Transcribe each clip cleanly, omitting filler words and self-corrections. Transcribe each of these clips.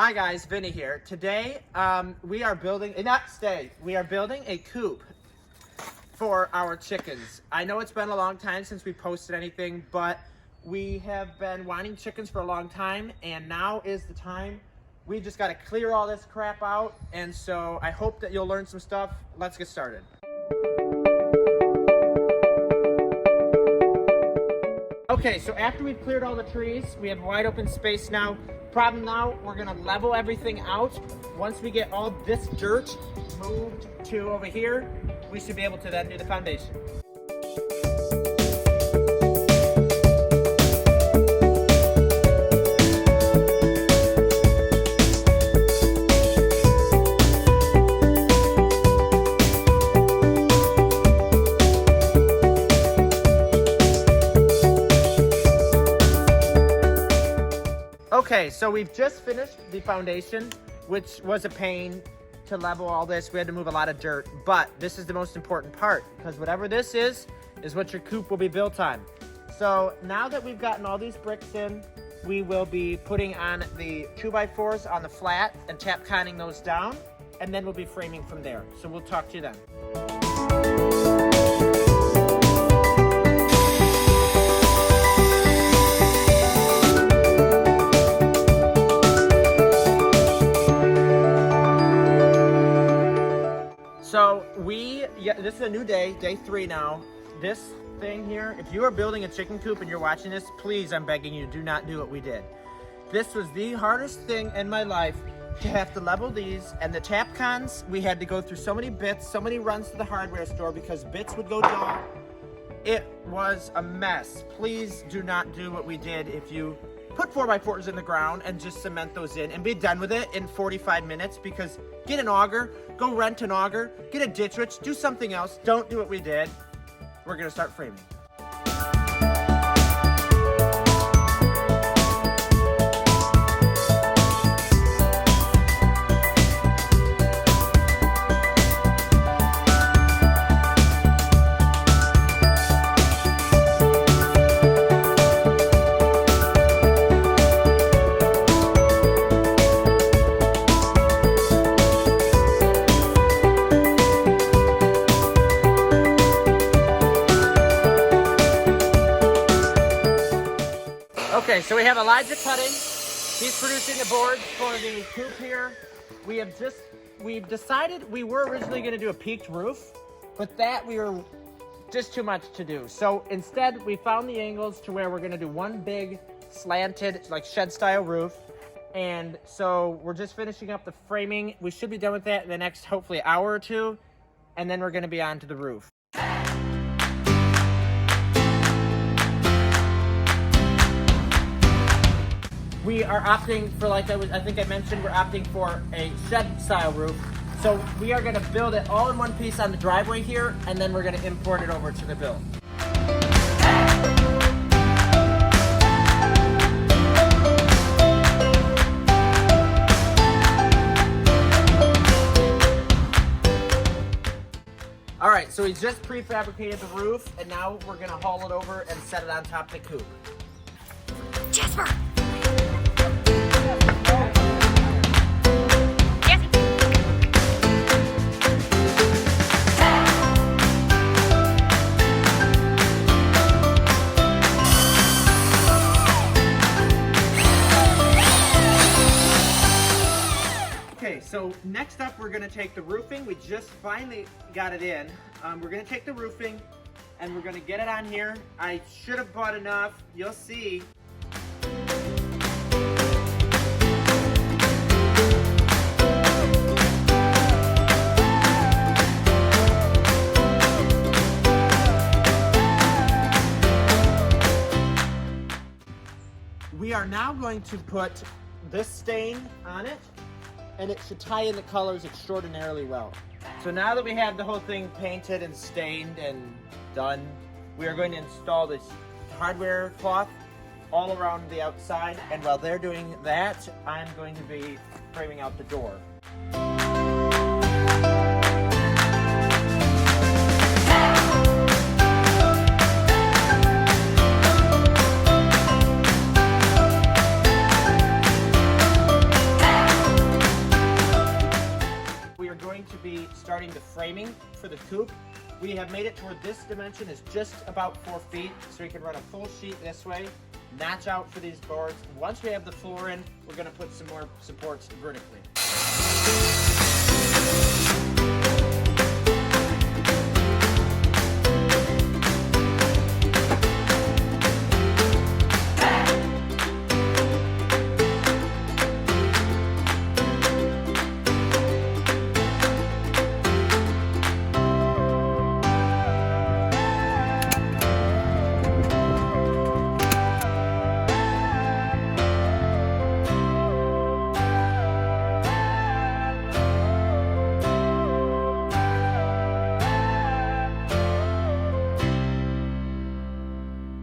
Hi guys, Vinny here. Today we are building a coop for our chickens. I know it's been a long time since we posted anything, but we have been wanting chickens for a long time, and now is the time. We just got to clear all this crap out, and so I hope that you'll learn some stuff. Let's get started. Okay, so after we've cleared all the trees, we have wide open space now. Problem now, we're gonna level everything out. Once we get all this dirt moved to over here, we should be able to then do the foundation. Okay, so we've just finished the foundation, which was a pain to level all this. We had to move a lot of dirt, but this is the most important part, because whatever this is what your coop will be built on. So now that we've gotten all these bricks in, we will be putting on the 2x4s on the flat and tap conning those down, and then we'll be framing from there. So we'll talk to you then. So this is a new day, day 3 now. This thing here, if you are building a chicken coop and you're watching this, please, I'm begging you, do not do what we did. This was the hardest thing in my life, to have to level these, and the tap cons, we had to go through so many bits, so many runs to the hardware store because bits would go dull. It was a mess. Please do not do what we did. If you put 4x4s in the ground and just cement those in and be done with it in 45 minutes, because get an auger, go rent an auger, get a ditch witch, do something else. Don't do what we did. We're gonna start framing. Okay, so we have Elijah cutting. He's producing the boards for the coop here. We've decided we were originally going to do a peaked roof, but that we were just too much to do. So instead, we found the angles to where we're going to do one big slanted, like shed style roof. And so we're just finishing up the framing. We should be done with that in the next, hopefully, hour or two. And then we're going to be on to the roof. We are opting for, like I think I mentioned, we're opting for a shed style roof. So we are gonna build it all in one piece on the driveway here, and then we're gonna import it over to the build. All right, so we just prefabricated the roof, and now we're gonna haul it over and set it on top of the coop. Jasper! Okay, so next up we're going to take the roofing. We just finally got it in. We're going to take the roofing and we're going to get it on here. I should have bought enough. You'll see. We are now going to put this stain on it, and it should tie in the colors extraordinarily well. So now that we have the whole thing painted and stained and done, we are going to install this hardware cloth all around the outside, and while they're doing that, I'm going to be framing out the door. starting the framing for the coop. We have made it to where this dimension is just about 4 feet, so we can run a full sheet this way, notch out for these boards. Once we have the floor in, we're gonna put some more supports vertically.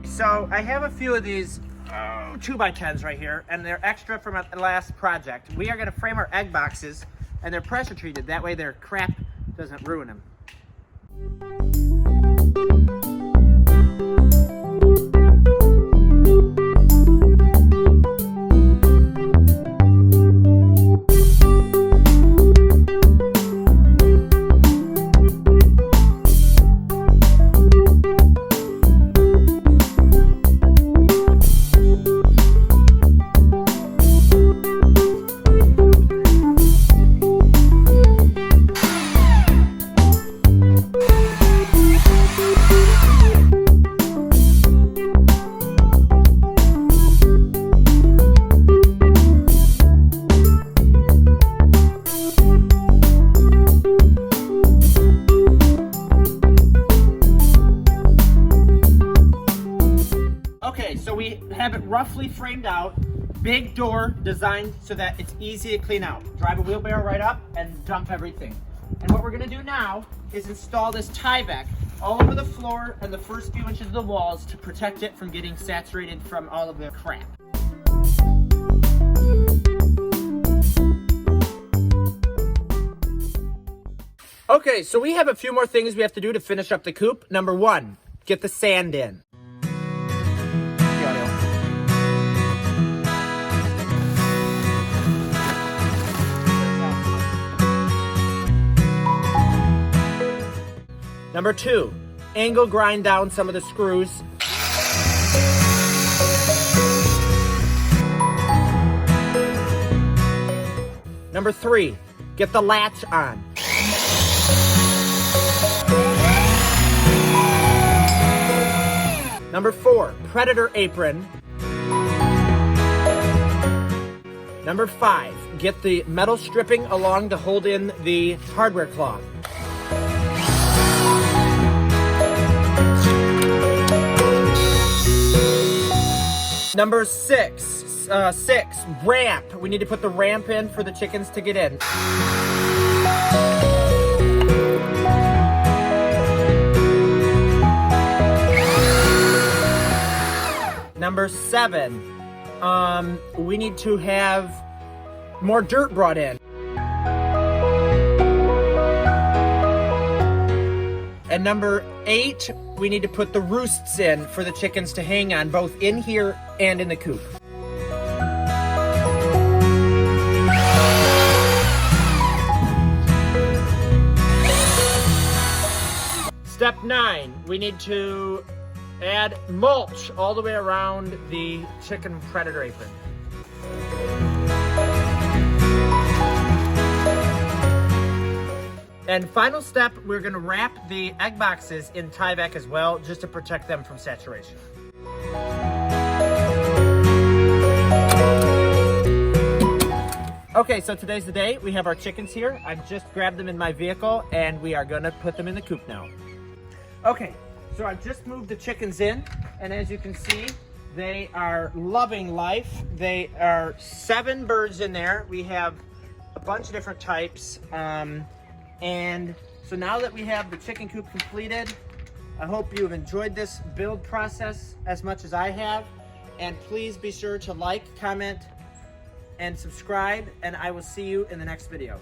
So I have a few of these 2x10s right here, and they're extra from our last project. We are going to frame our egg boxes, and they're pressure treated. That way their crap doesn't ruin them. Okay, so we have it roughly framed out. Big door designed so that it's easy to clean out. Drive a wheelbarrow right up and dump everything. And what we're gonna do now is install this tie-back all over the floor and the first few inches of the walls to protect it from getting saturated from all of the crap. Okay, so we have a few more things we have to do to finish up the coop. Number 1, get the sand in. Number 2, angle grind down some of the screws. Number 3, get the latch on. Number 4, predator apron. Number 5, get the metal stripping along to hold in the hardware cloth. Number 6, ramp. We need to put the ramp in for the chickens to get in. Number 7, we need to have more dirt brought in. And number 8, we need to put the roosts in for the chickens to hang on, both in here and in the coop. Step 9, we need to add mulch all the way around the chicken predator apron. And final step, we're gonna wrap the egg boxes in tie-back as well, just to protect them from saturation. Okay, so today's the day. We have our chickens here. I've just grabbed them in my vehicle and we are gonna put them in the coop now. Okay, so I've just moved the chickens in, and as you can see, they are loving life. They are 7 birds in there. We have a bunch of different types. And so now that we have the chicken coop completed, I hope you have enjoyed this build process as much as I have. And please be sure to like, comment, and subscribe, and I will see you in the next video.